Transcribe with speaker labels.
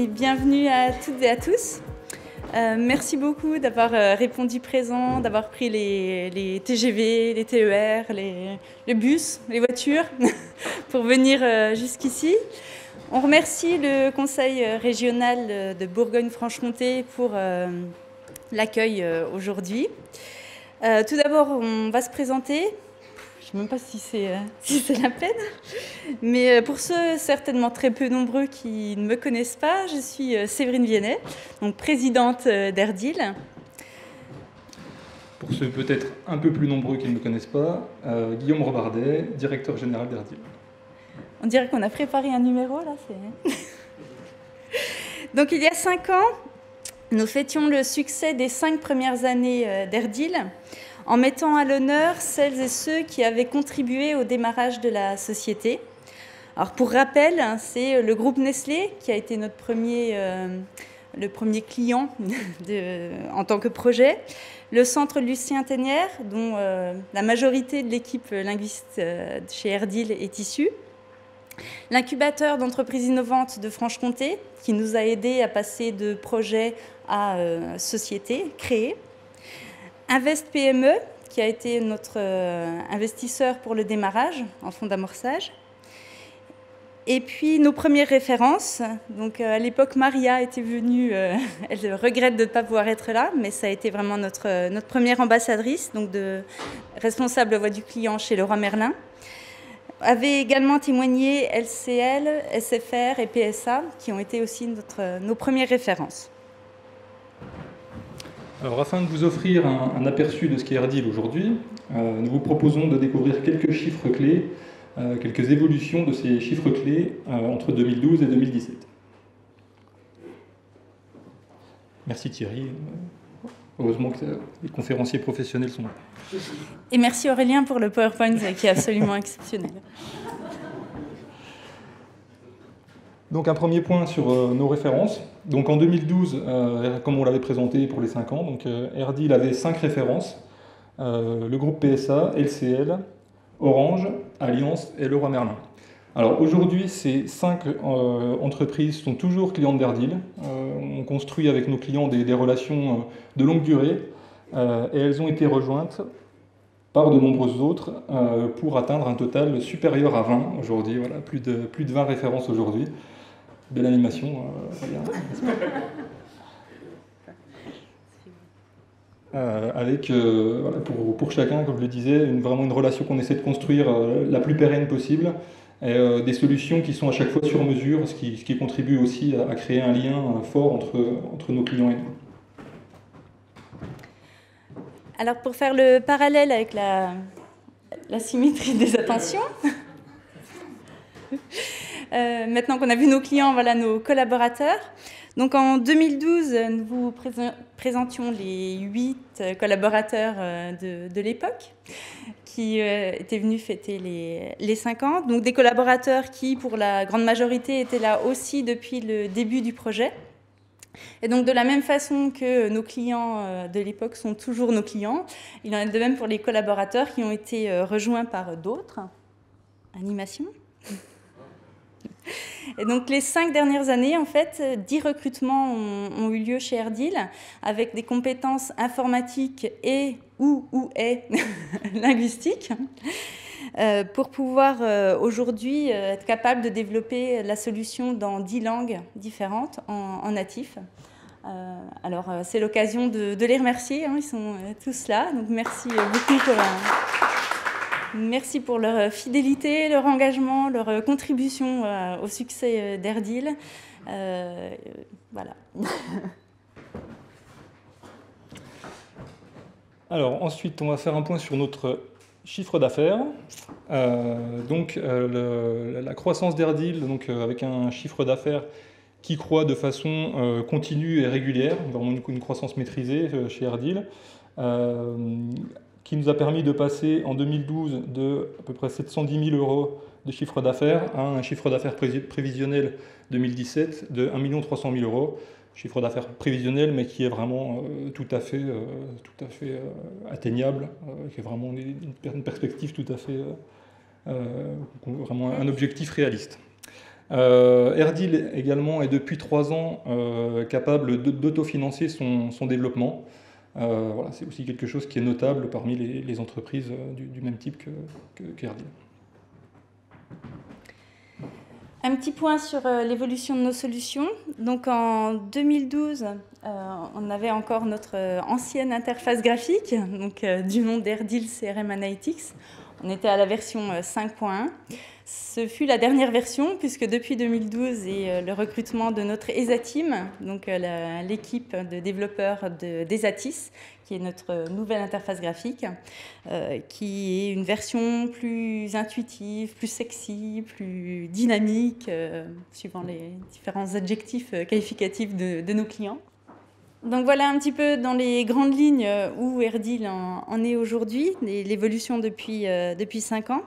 Speaker 1: Bienvenue à toutes et à tous. Merci beaucoup d'avoir répondu présent, d'avoir pris les TGV, les TER, les bus, les voitures pour venir jusqu'ici. On remercie le Conseil régional de Bourgogne-Franche-Comté pour l'accueil aujourd'hui. Tout d'abord, on va se présenter. Je ne sais même pas si c'est la peine. Mais pour ceux certainement très peu nombreux qui ne me connaissent pas, je suis Séverine Viennet, donc présidente d'Erdil.
Speaker 2: Pour ceux peut-être un peu plus nombreux qui ne me connaissent pas, Guillaume Robardet, directeur général d'Erdil.
Speaker 1: On dirait qu'on a préparé un numéro là. Donc il y a 5 ans, nous fêtions le succès des 5 premières années d'Erdil, en mettant à l'honneur celles et ceux qui avaient contribué au démarrage de la société. Alors pour rappel, c'est le groupe Nestlé qui a été le premier client en tant que projet, le centre Lucien Ténière, dont la majorité de l'équipe linguiste chez Erdil est issue, l'incubateur d'entreprises innovantes de Franche-Comté, qui nous a aidés à passer de projet à société créée, Invest PME, qui a été notre investisseur pour le démarrage en fonds d'amorçage. Et puis nos premières références. Donc à l'époque, Maria était venue, elle regrette de ne pas pouvoir être là, mais ça a été vraiment notre première ambassadrice, donc de responsable voix du client chez Leroy Merlin. Avait également témoigné LCL, SFR et PSA, qui ont été aussi nos premières références.
Speaker 2: Alors, afin de vous offrir un aperçu de ce qu'est Erdil aujourd'hui, nous vous proposons de découvrir quelques chiffres clés, quelques évolutions de ces chiffres clés entre 2012 et 2017. Merci Thierry. Heureusement que les conférenciers professionnels sont là.
Speaker 1: Et merci Aurélien pour le PowerPoint qui est absolument exceptionnel.
Speaker 2: Donc un premier point sur nos références. Donc en 2012, comme on l'avait présenté pour les 5 ans, donc Erdil avait 5 références. Le groupe PSA, LCL, Orange, Alliance et Leroy Merlin. Alors aujourd'hui, ces 5 entreprises sont toujours clientes d'Erdil. On construit avec nos clients des relations de longue durée et elles ont été rejointes par de nombreuses autres pour atteindre un total supérieur à 20 aujourd'hui. Voilà, plus de 20 références aujourd'hui. Belle animation. Avec, voilà, pour chacun, comme je le disais, vraiment une relation qu'on essaie de construire la plus pérenne possible, et des solutions qui sont à chaque fois sur mesure, ce qui contribue aussi à créer un lien fort entre nos clients et nous.
Speaker 1: Alors pour faire le parallèle avec la symétrie des attentions, maintenant qu'on a vu nos clients, voilà nos collaborateurs. Donc en 2012, nous vous présentions les 8 collaborateurs de l'époque qui étaient venus fêter les 5 ans. Donc des collaborateurs qui, pour la grande majorité, étaient là aussi depuis le début du projet. Et donc de la même façon que nos clients de l'époque sont toujours nos clients, il en est de même pour les collaborateurs qui ont été rejoints par d'autres. Animation. Et donc les 5 dernières années, en fait, 10 recrutements ont eu lieu chez Erdil avec des compétences informatiques et ou linguistiques pour pouvoir aujourd'hui être capable de développer la solution dans 10 langues différentes en natif. Alors c'est l'occasion de les remercier, hein, ils sont tous là, donc merci beaucoup Merci pour leur fidélité, leur engagement, leur contribution au succès d'Erdil. Voilà.
Speaker 2: Alors ensuite, on va faire un point sur notre chiffre d'affaires. La croissance d'Erdil, avec un chiffre d'affaires qui croît de façon continue et régulière, vraiment une croissance maîtrisée chez Erdil. Qui nous a permis de passer en 2012 de à peu près 710 000 € de chiffre d'affaires à un chiffre d'affaires prévisionnel 2017 de 1 300 000 €. Chiffre d'affaires prévisionnel, mais qui est vraiment tout à fait atteignable, qui est vraiment une perspective tout à fait, vraiment un objectif réaliste. Erdil également est depuis 3 ans capable d'autofinancer son développement. Voilà, c'est aussi quelque chose qui est notable parmi les entreprises du même type qu'Erdil.
Speaker 1: Un petit point sur l'évolution de nos solutions. Donc en 2012, on avait encore notre ancienne interface graphique, donc du nom d'Erdil CRM Analytics. On était à la version 5.1. Ce fut la dernière version, puisque depuis 2012 et le recrutement de notre ESA Team, donc l'équipe de développeurs d'ESATIS, qui est notre nouvelle interface graphique, qui est une version plus intuitive, plus sexy, plus dynamique, suivant les différents adjectifs qualificatifs de nos clients. Donc voilà un petit peu dans les grandes lignes où Erdil en est aujourd'hui, l'évolution depuis 5 ans.